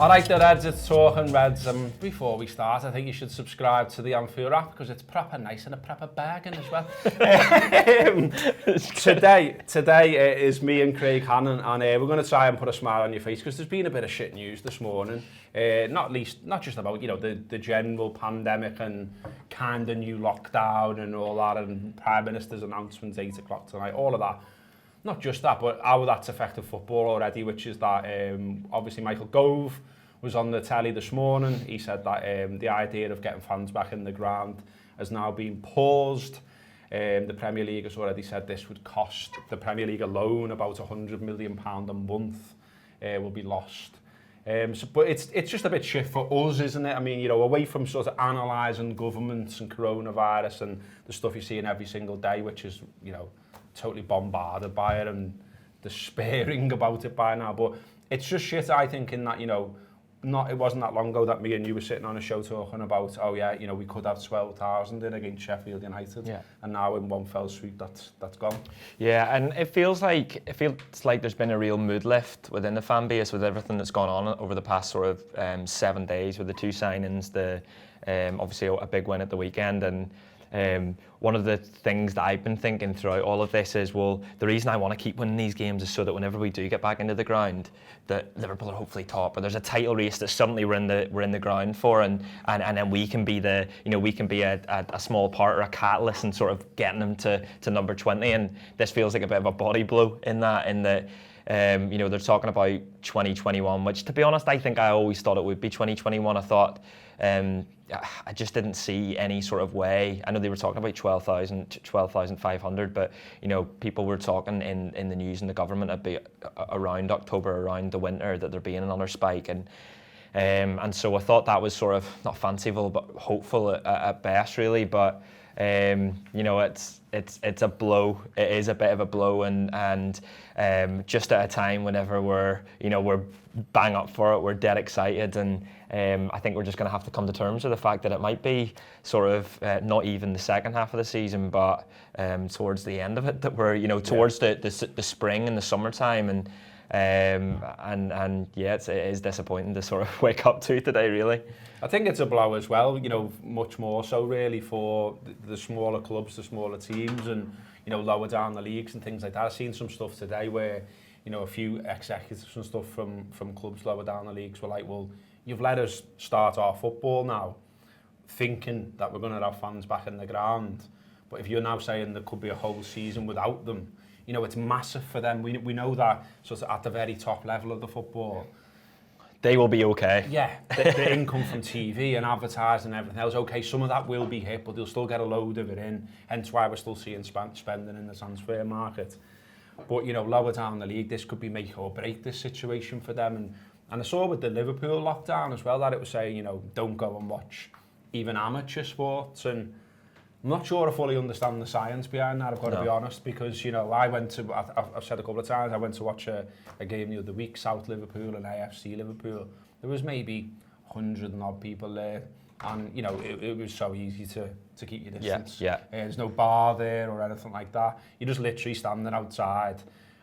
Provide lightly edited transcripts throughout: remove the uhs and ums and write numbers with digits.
Alright, the Reds, it's talking Reds. Before we start, I think you should subscribe to the Anfield app because it's proper nice and a proper bargain as well. Today is me and Craig Hannan, and we're going to try and put a smile on your face because there's been a bit of shit news this morning. Not just about the general pandemic and kind of new lockdown and all that, and Prime Minister's announcements 8 o'clock tonight, all of that. Not just that, but how that's affected football already, which is that obviously Michael Gove was on the telly this morning. He said that the idea of getting fans back in the ground has now been paused. The Premier League has already said this would cost the Premier League alone about £100 million a month will be lost. But it's just a bit shit for us, isn't it? I mean, away from sort of analysing governments and coronavirus and the stuff you see in every single day, which is, totally bombarded by it and despairing about it by now. But it's just shit, I think, in that, it wasn't that long ago that me and you were sitting on a show talking about, we could have 12,000 in against Sheffield United. Yeah. And now in one fell swoop, that's gone. Yeah, and it feels like there's been a real mood lift within the fan base with everything that's gone on over the past sort of 7 days with the 2 signings, obviously a big win at the weekend, and one of the things that I've been thinking throughout all of this is, well, the reason I want to keep winning these games is so that whenever we do get back into the ground, that Liverpool are hopefully top, or there's a title race that suddenly we're in the ground for, and then we can be a small part or a catalyst in sort of getting them to number 20. And this feels like a bit of a body blow in that they're talking about 2021, which, to be honest, I think I always thought it would be 2021. I thought I just didn't see any sort of way. I know they were talking about 12,500, but people were talking in the news and the government about around October, around the winter, that there'd be another spike, and so I thought that was sort of not fanciful but hopeful at best, really. But it's a blow. It is a bit of a blow, and just at a time whenever we're bang up for it, we're dead excited, and I think we're just going to have to come to terms with the fact that it might be sort of not even the second half of the season, but towards the end of it, that we're towards the spring and the summertime, and it is disappointing to sort of wake up to today, really. I think it's a blow as well, much more so really for the smaller clubs, the smaller teams, and lower down the leagues and things like that. I've seen some stuff today where a few executives and stuff from clubs lower down the leagues were like, well, you've let us start our football now thinking that we're going to have fans back in the ground, but if you're now saying there could be a whole season without them, it's massive for them. We know that sort of at the very top level of the football, they will be okay. Yeah, the income from TV and advertising and everything else, okay, some of that will be hit, but they'll still get a load of it in, hence why we're still seeing spending in the transfer market. But, lower down the league, this could be make or break this situation for them. And I saw with the Liverpool lockdown as well that it was saying, don't go and watch even amateur sports. And I'm not sure I fully understand the science behind that, I've got to be honest, because, I've said a couple of times, I went to watch a game the other week, South Liverpool and AFC Liverpool. There was maybe 100 and odd people there. And, it was so easy to keep your distance. Yeah. There's no bar there or anything like that. You're just literally standing outside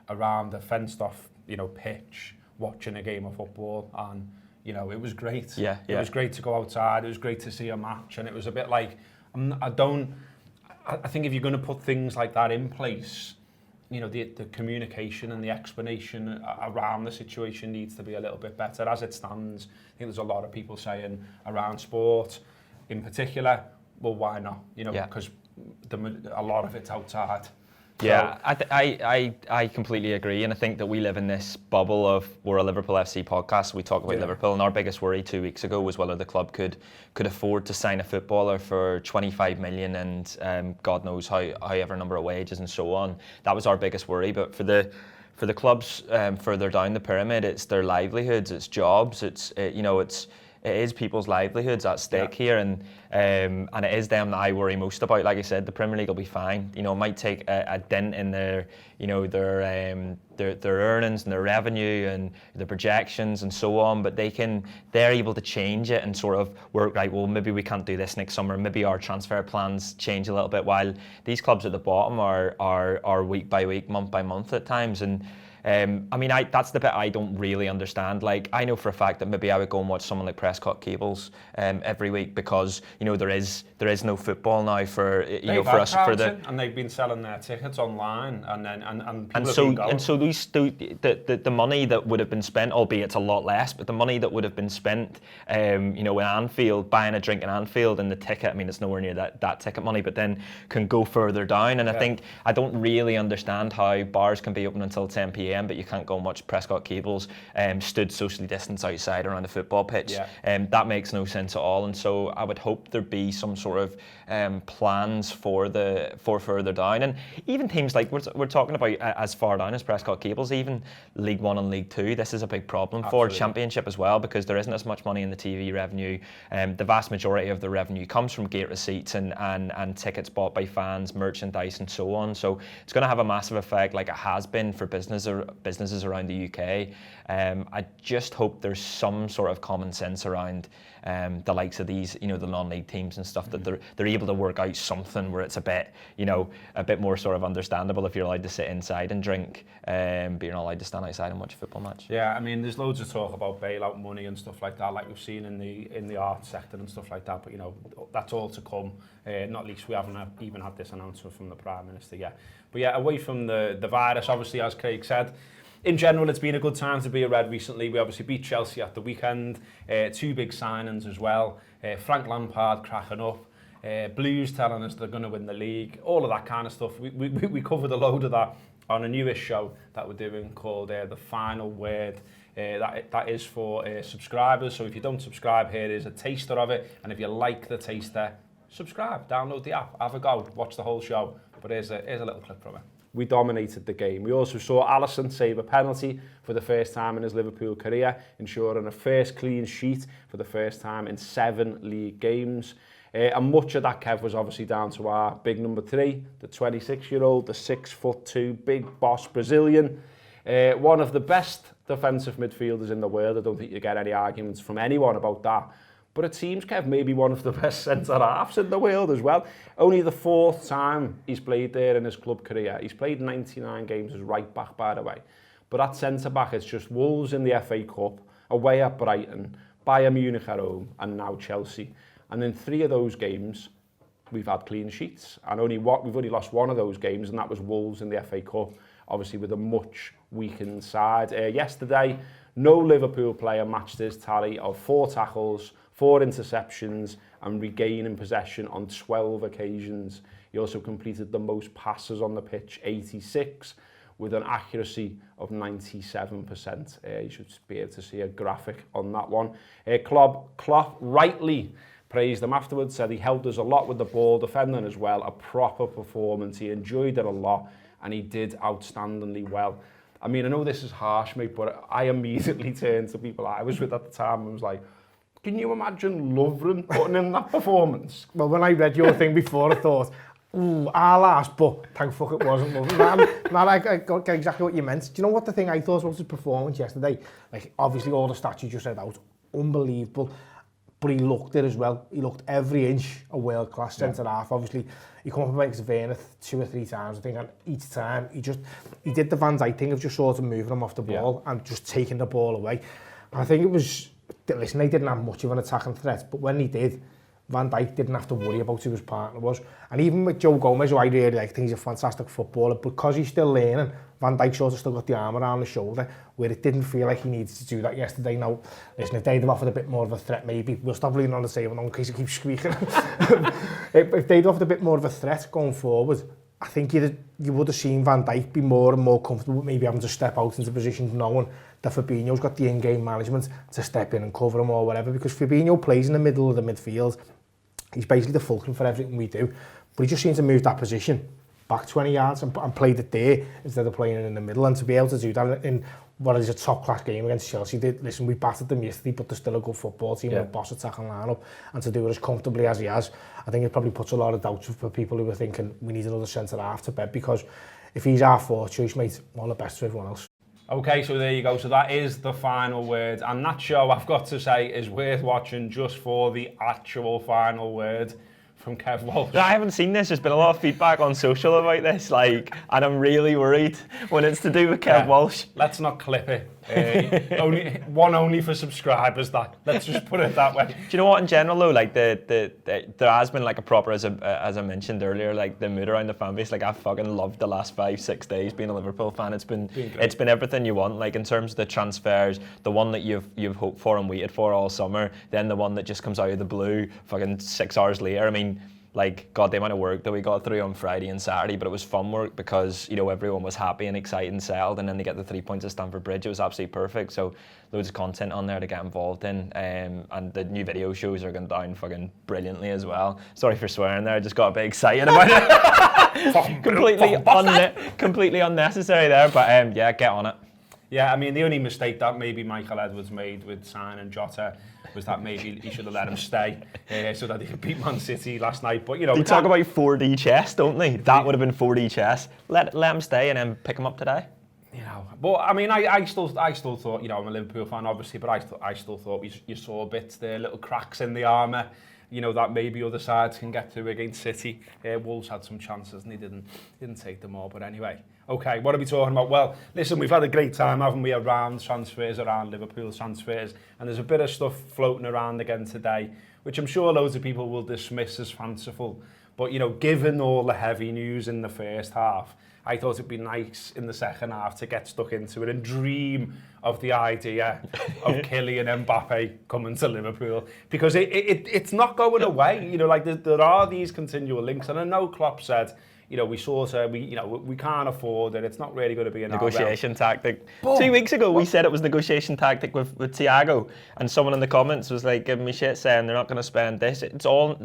around a fenced off, pitch, watching a game of football. And, it was great. Yeah. It was great to go outside. It was great to see a match. And it was a bit like, I think if you're going to put things like that in place, the communication and the explanation around the situation needs to be a little bit better. As it stands, I think there's a lot of people saying around sport in particular, well, why not? Because a lot of it's outside. Yeah, I completely agree, and I think that we live in this bubble of, we're a Liverpool FC podcast, we talk about Liverpool, and our biggest worry 2 weeks ago was whether the club could afford to sign a footballer for 25 million and God knows however number of wages and so on. That was our biggest worry. But for the clubs further down the pyramid, it's their livelihoods, it's jobs, it is people's livelihoods at stake here, and it is them that I worry most about. Like I said, the Premier League will be fine. It might take a dent in their earnings and their revenue and their projections and so on, but they're able to change it and sort of work, right, well, maybe we can't do this next summer, maybe our transfer plans change a little bit, while these clubs at the bottom are week by week, month by month at times. And I mean, that's the bit I don't really understand. Like, I know for a fact that maybe I would go and watch someone like Prescott Cables every week because, you know, there is no football now for, you know, for us, for the... And they've been selling their tickets online, and people so the money that would have been spent, albeit it's a lot less, but the money that would have been spent, you know, in Anfield, buying a drink in Anfield, and the ticket, I mean, it's nowhere near that ticket money, but then can go further down. And I don't really understand how bars can be open until 10 p.m, but you can't go and watch Prescott Cables stood socially distanced outside around a football pitch. That makes no sense at all. And so I would hope there'd be some sort of plans for further down. And even teams like we're talking about as far down as Prescott Cables, even League One and League Two, this is a big problem for Championship as well, because there isn't as much money in the TV revenue. The vast majority of the revenue comes from gate receipts and tickets bought by fans, merchandise, and so on. So it's going to have a massive effect, like it has been for businesses around the UK. I just hope there's some sort of common sense around the likes of these, you know, the non-league teams and stuff, that they're able to work out something where it's a bit, you know, a bit more sort of understandable if you're allowed to sit inside and drink, but you're not allowed to stand outside and watch a football match. Yeah, I mean, there's loads of talk about bailout money and stuff like that, like we've seen in the arts sector and stuff like that. But you know, that's all to come. Not least we haven't even had this announcement from the Prime Minister yet. But yeah, away from the virus, obviously, as Craig said, in general, it's been a good time to be a Red recently. We obviously beat Chelsea at the weekend. 2 big signings as well. Frank Lampard cracking up. Blues telling us they're going to win the league. All of that kind of stuff. We covered a load of that on a newest show that we're doing called The Final Word. That is for subscribers. So if you don't subscribe, here is a taster of it. And if you like the taster, subscribe, download the app, have a go, watch the whole show. But here's a little clip from it. We dominated the game. We also saw Alisson save a penalty for the first time in his Liverpool career, ensuring a first clean sheet for the first time in 7 league games. And much of that, Kev, was obviously down to our big number 3, the 26-year-old, the 6'2", big boss Brazilian. One of the best defensive midfielders in the world. I don't think you get any arguments from anyone about that. But it seems, Kev, maybe one of the best centre-halves in the world as well. Only the 4th time he's played there in his club career. He's played 99 games as right back, by the way. But at centre-back, it's just Wolves in the FA Cup, away at Brighton, Bayern Munich at home, and now Chelsea. And in 3 of those games, we've had clean sheets. And we've only lost 1 of those games, and that was Wolves in the FA Cup, obviously with a much weakened side. Yesterday, no Liverpool player matched his tally of 4 tackles, 4 interceptions, and regaining possession on 12 occasions. He also completed the most passes on the pitch, 86, with an accuracy of 97%. You should be able to see a graphic on that one. Klopp rightly praised him afterwards, said he helped us a lot with the ball, defending as well, a proper performance. He enjoyed it a lot, and he did outstandingly well. I mean, I know this is harsh, mate, but I immediately turned to people I was with at the time and was like, can you imagine Lovren putting in that performance? Well, when I read your thing before, I thought, ooh, our last, but thank fuck it wasn't Lovren. I got exactly what you meant. Do you know what the thing I thought was his performance yesterday? Like, obviously, all the stats you just said out, unbelievable. But he looked it as well. He looked every inch a world-class centre-half. Obviously, he come up against Werner 2 or 3 times, I think, and each time he did the Van Dijk thing of just sort of moving him off the ball and just taking the ball away. And I think it was, listen, they didn't have much of an attacking threat, but when he did, Van Dijk didn't have to worry about who his partner was. And even with Joe Gomez, who I really like, I think he's a fantastic footballer, because he's still learning, Van Dijk sort of still got the arm around the shoulder, where it didn't feel like he needed to do that yesterday. Now, listen, if they'd have offered a bit more of a threat, maybe, we'll stop leaning on the table in case it keeps squeaking. if they'd offered a bit more of a threat going forward, I think you would have seen Van Dijk be more and more comfortable with maybe having to step out into positions, knowing that Fabinho's got the in-game management to step in and cover him or whatever, because Fabinho plays in the middle of the midfield. He's basically the fulcrum for everything we do, but he just seems to move that position back 20 yards and played it there instead of playing it in the middle. And to be able to do that in what is a top-class game against Chelsea, listen, we battered them yesterday, but they're still a good football team with a boss attacking lineup, and to do it as comfortably as he has, I think it probably puts a lot of doubts for people who are thinking we need another centre-half to bed, because if he's our 4th choice, mate, all the best to everyone else. Okay, so there you go. So that is the final word. And that show, I've got to say, is worth watching just for the actual final word from Kev Walsh. I haven't seen this. There's been a lot of feedback on social about this, like, and I'm really worried when it's to do with Kev Walsh. Let's not clip it. Only for subscribers. Let's just put it that way. Do you know what? In general, though, like there has been like a proper, as I mentioned earlier, like the mood around the fan base. Like I fucking loved the last 5-6 days being a Liverpool fan. It's been everything you want. Like in terms of the transfers, the one that you've hoped for and waited for all summer, then the one that just comes out of the blue, fucking 6 hours later. I mean, like, God, the amount of work that we got through on Friday and Saturday, but it was fun work because, you know, everyone was happy and excited and settled, and then they get the 3 points at Stamford Bridge. It was absolutely perfect. So loads of content on there to get involved in, and the new video shows are going down fucking brilliantly as well. Sorry for swearing there, I just got a bit excited about it. completely unnecessary there, but yeah, get on it. Yeah, I mean, the only mistake that maybe Michael Edwards made with signing Jota was that maybe he should have let him stay so that he could beat Man City last night. But, you know... They talk about 4D chess, don't they? That would have been 4D chess. Let him stay and then pick him up today. You know, but I mean, I still thought, you know, I'm a Liverpool fan, obviously, but I still thought you saw bits there, little cracks in the armour, you know, that maybe other sides can get through against City. Wolves had some chances and he didn't take them all. But anyway, okay, what are we talking about? Well, listen, we've had a great time, haven't we, around transfers, around Liverpool transfers, and there's a bit of stuff floating around again today, which I'm sure loads of people will dismiss as fanciful. But, you know, given all the heavy news in the first half, I thought it'd be nice in the second half to get stuck into it and dream of the idea of Kylian Mbappe coming to Liverpool, because it's not going away. You know, like there are these continual links, and I know Klopp said, you know, we can't afford it. It's not really going to be an negotiation tactic. But 2 weeks ago, we said it was negotiation tactic with Thiago, and someone in the comments was like giving me shit saying they're not going to spend this. It's all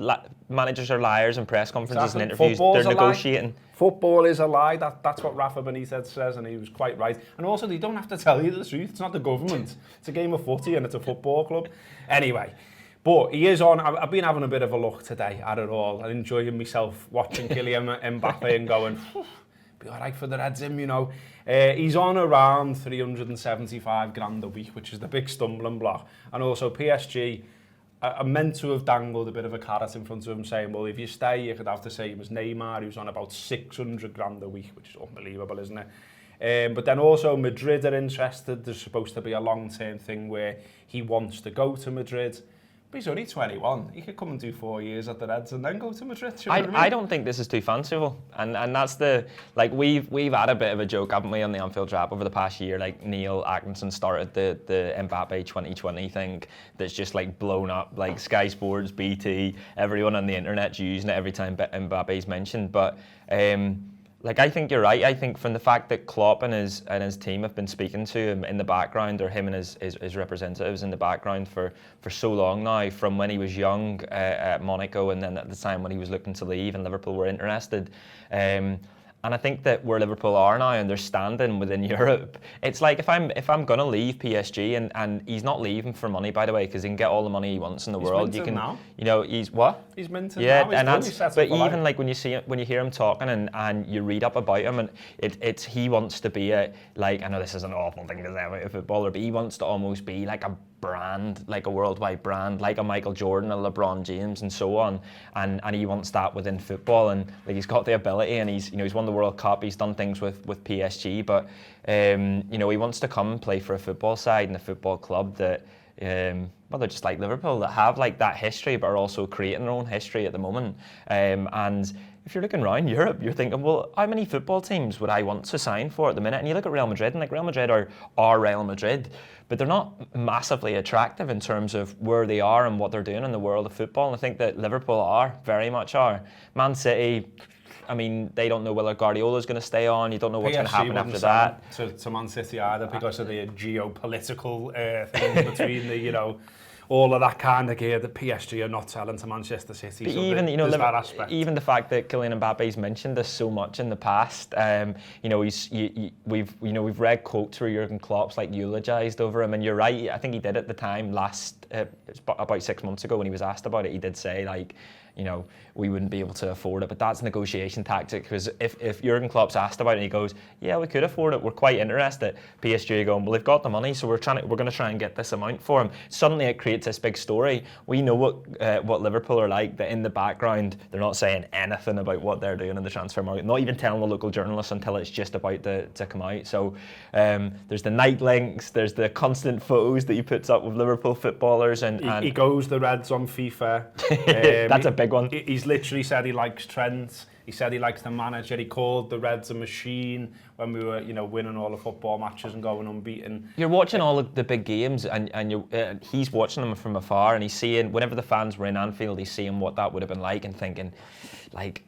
managers are liars in press conferences and interviews. They're negotiating. Football is a lie. That's what Rafa Benitez says, and he was quite right. And also, they don't have to tell you the truth. It's not the government. It's a game of footy, and it's a football club. Anyway. But he is on. I've been having a bit of a look today at it all and enjoying myself watching Kylian Mbappe and going, be all right for the Reds, you know. He's on around 375 grand a week, which is the big stumbling block. And also PSG are meant to have dangled a bit of a carrot in front of him, saying, well, if you stay, you could have the same as Neymar, who's on about 600 grand a week, which is unbelievable, isn't it? But then also Madrid are interested. There's supposed to be a long-term thing where he wants to go to Madrid. But he's only 21. He could come and do 4 years at the Reds and then go to Madrid. You know what I mean? I don't think this is too fanciful, and that's the, like, we've had a bit of a joke, haven't we, on the Anfield Trap over the past year. Like Neil Atkinson started the Mbappe 2020 thing that's just like blown up. Like Sky Sports, BT, everyone on the internet's using it every time Mbappe's mentioned. But like, I think you're right. I think from the fact that Klopp and his team have been speaking to him in the background, or him and his representatives in the background for so long now, from when he was young at Monaco, and then at the time when he was looking to leave and Liverpool were interested. And I think that where Liverpool are now and they're standing within Europe, it's like if I'm gonna leave PSG, and he's not leaving for money, by the way, because he can get all the money he wants in the world. You can, now. You know, he's what? He's minted yeah, now. And that's, but even like when you hear him talking and you read up about him, and it's he wants to be a, like, I know this is an awful thing to say about a footballer, but he wants to almost be like a brand, like a worldwide brand, like a Michael Jordan, a LeBron James, and so on. And he wants that within football, and like he's got the ability, and he's won the World Cup, he's done things with PSG, but you know, he wants to come and play for a football side and a football club that well, they're just like Liverpool, that have like that history but are also creating their own history at the moment. And if you're looking around Europe, you're thinking, well, how many football teams would I want to sign for at the minute? And you look at Real Madrid, and like Real Madrid are Real Madrid, but they're not massively attractive in terms of where they are and what they're doing in the world of football. And I think that Liverpool are, very much are. Man City, I mean, they don't know whether Guardiola's going to stay on. You don't know what's going to happen after that. To Man City either, because of the geopolitical thing between the, you know, all of that kind of gear that PSG are not selling to Manchester City. But so even, you know, that aspect. Even the fact that Kylian Mbappe's mentioned this so much in the past, you know, we've read quotes where Jurgen Klopp's like eulogised over him, and you're right. I think he did at the time about 6 months ago when he was asked about it. He did say, like, you know, we wouldn't be able to afford it. But that's a negotiation tactic, because if Jurgen Klopp's asked about it and he goes, yeah, we could afford it, we're quite interested, PSG are going, well, they've got the money, so we're going to try and get this amount for him. Suddenly it creates this big story. We know what Liverpool are like, that in the background they're not saying anything about what they're doing in the transfer market, not even telling the local journalists until it's just about to come out. So there's the night links, there's the constant photos that he puts up with Liverpool footballers, and he goes the Reds on FIFA. That's a big one. He's literally said he likes Trent. He said he likes the manager. He called the Reds a machine when we were, winning all the football matches and going unbeaten. You're watching all of the big games, and he's watching them from afar, and he's seeing, whenever the fans were in Anfield, he's seeing what that would have been like, and thinking, like,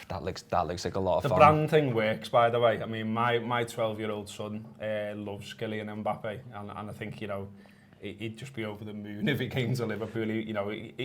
that looks like a lot of fun. The brand thing works, by the way. I mean, my 12-year-old son loves Kylian Mbappe, and I think, he'd just be over the moon if he came to Liverpool.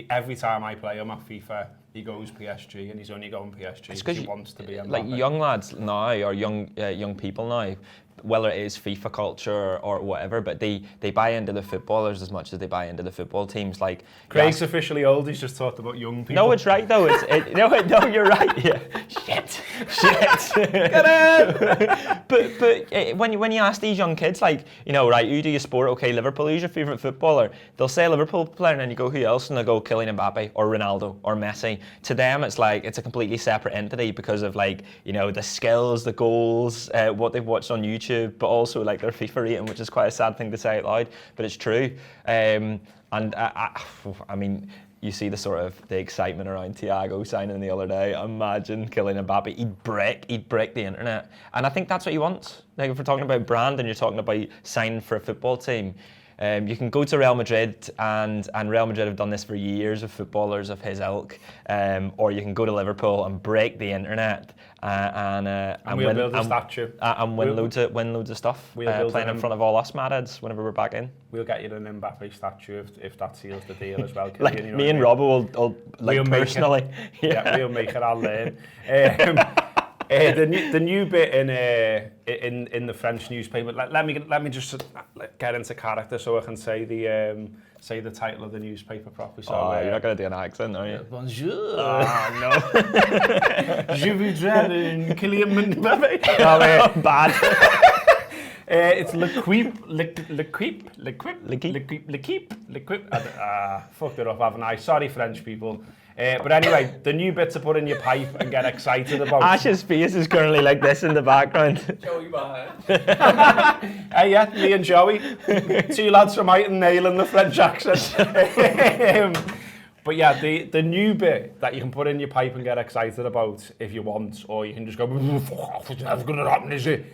Every time I play him at FIFA, he goes PSG, and he's only going PSG because he wants to be Mbappe. Like young lads now, or young people now, whether it is FIFA culture or whatever, but they buy into the footballers as much as they buy into the football teams. Like Craig's officially old. He's just talked about young people. No, it's right though. No, you're right. Yeah. Shit. Get it. But when you ask these young kids, like, right, who do you support? Okay, Liverpool. Who's your favourite footballer? They'll say a Liverpool player, and then you go, who else? And they'll go Kylian Mbappe or Ronaldo or Messi. To them, it's like it's a completely separate entity because of the skills, the goals, what they've watched on YouTube, but also like their FIFA rating, which is quite a sad thing to say out loud, but it's true. And I mean, you see the excitement around Thiago signing the other day. Imagine Kylian Mbappe, he'd break the internet, and I think that's what he wants. Like, if we're talking about brand and you're talking about signing for a football team, you can go to Real Madrid, and Real Madrid have done this for years with footballers of his ilk, or you can go to Liverpool and break the internet and we'll build a statue and win loads of stuff, playing in front of all us madheads whenever we're back in. We'll get you an Mbappe statue if that seals the deal as well. Like, me and Robbo will like, we'll personally. We'll make it. I'll learn. The new bit in the French newspaper. Let me just get into character so I can say the title of the newspaper properly. So you're not going to do an accent, are you? Bonjour. Oh no. Je voudrais Kylian Mbappe. Oh, bad. It's L'Equipe. Fucked it up, haven't I? Sorry, French people. But anyway, the new bit to put in your pipe and get excited about. Ash's face is currently like this in the background. Joey Barr. Hey, yeah, me and Joey. Two lads from Iton nailing the French accent. But yeah, the new bit that you can put in your pipe and get excited about if you want, or you can just go, it's never going to happen, is it?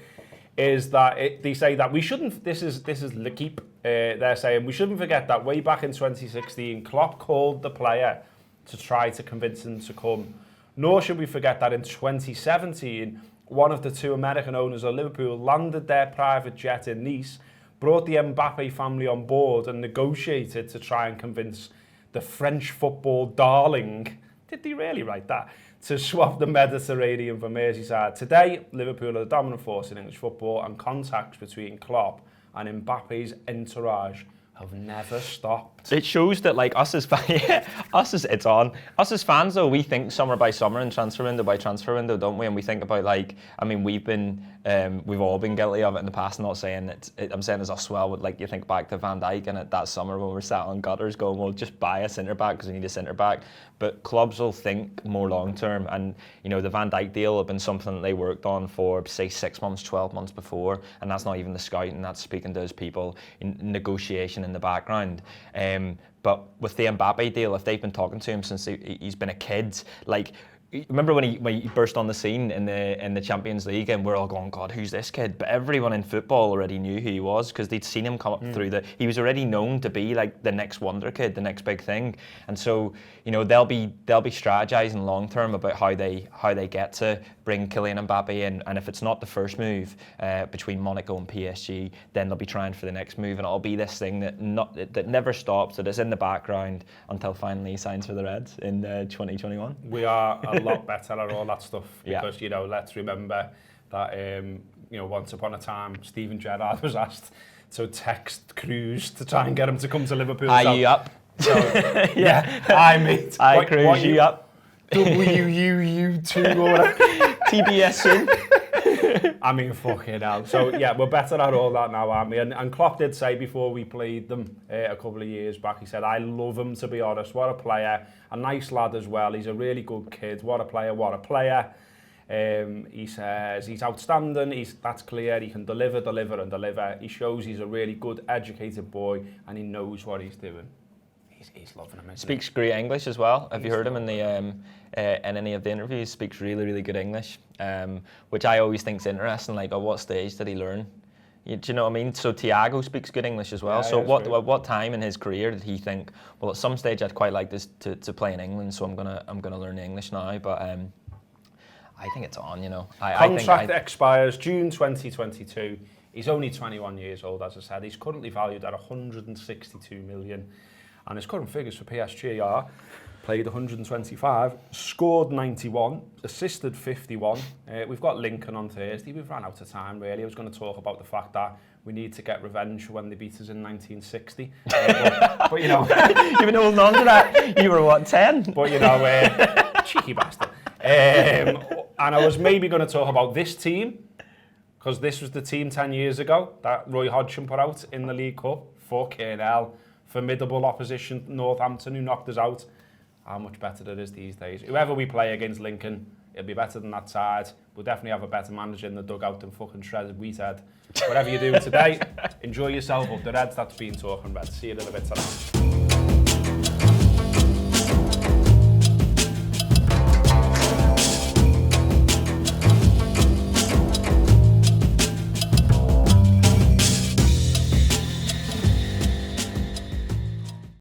Is that they say that we shouldn't, this is L'Equipe, they're saying we shouldn't forget that way back in 2016, Klopp called the player to try to convince him to come. Nor should we forget that in 2017, one of the two American owners of Liverpool landed their private jet in Nice, brought the Mbappe family on board and negotiated to try and convince the French football darling, did they really write that, to swap the Mediterranean for Merseyside. Today, Liverpool are the dominant force in English football, and contacts between Klopp and Mbappe's entourage have never stopped. It shows that, like, us as fans, though, we think summer by summer and transfer window by transfer window, don't we? And we think about, like, I mean, we've all been guilty of it in the past. Not saying I'm saying as us well, but like, you think back to Van Dijk and that summer when we were sat on gutters going, well, just buy a centre back because we need a centre back. But clubs will think more long term, and the Van Dijk deal had been something that they worked on for, say, 6 months, 12 months before, and that's not even the scouting, that's speaking to his people in negotiation in the background. But with the Mbappe deal, if they've been talking to him since he's been a kid, like, remember when he burst on the scene in the Champions League, and we're all going, God, who's this kid? But everyone in football already knew who he was because they'd seen him come up through he was already known to be like the next wonder kid, the next big thing. And so, they'll be strategizing long term about how they get to bring Kylian Mbappe in, and if it's not the first move between Monaco and PSG, then they'll be trying for the next move, and it'll be this thing that never stops, that is in the background until finally he signs for the Reds in 2021. We are a lot better at all that stuff because let's remember that once upon a time Steven Gerrard was asked to text Cruz to try and get him to come to Liverpool. Are you up? So, yeah, I mate. Cruz, you up? WUU2 or whatever. TBS soon. I mean, fucking hell. So, yeah, we're better at all that now, aren't we? And Klopp did say before we played them a couple of years back, he said, I love him, to be honest. What a player. A nice lad as well. He's a really good kid. What a player, what a player. He says he's outstanding. That's clear. He can deliver. He shows he's a really good, educated boy, and he knows what he's doing. He's loving him. Speaks great English as well. Have you heard him in any of the interviews? Speaks really good English, which I always think is interesting. Like, at what stage did he learn? Do you know what I mean? So Thiago speaks good English as well. Yeah, so what time in his career did he think, well, at some stage I'd quite like this to play in England, so I'm gonna learn English now. But I think it's on. Contract expires June 2022. He's only 21 years old, as I said. He's currently valued at 162 million. And his current figures for PSG are played 125, scored 91, assisted 51. We've got Lincoln on Thursday. We've run out of time, really. I was going to talk about the fact that we need to get revenge when they beat us in 1960. But you know... You've been holding on to that. You were, what, 10? But, you know, cheeky bastard. And I was maybe going to talk about this team, because this was the team 10 years ago that Roy Hodgson put out in the League Cup. Fucking hell. Formidable opposition, Northampton, who knocked us out. How much better it is these days. Whoever we play against Lincoln, it'll be better than that side. We'll definitely have a better manager in the dugout than fucking shredded Wheathead. Whatever you're doing today, enjoy yourself up the Reds. That's been Talking Reds. See you in a bit tonight.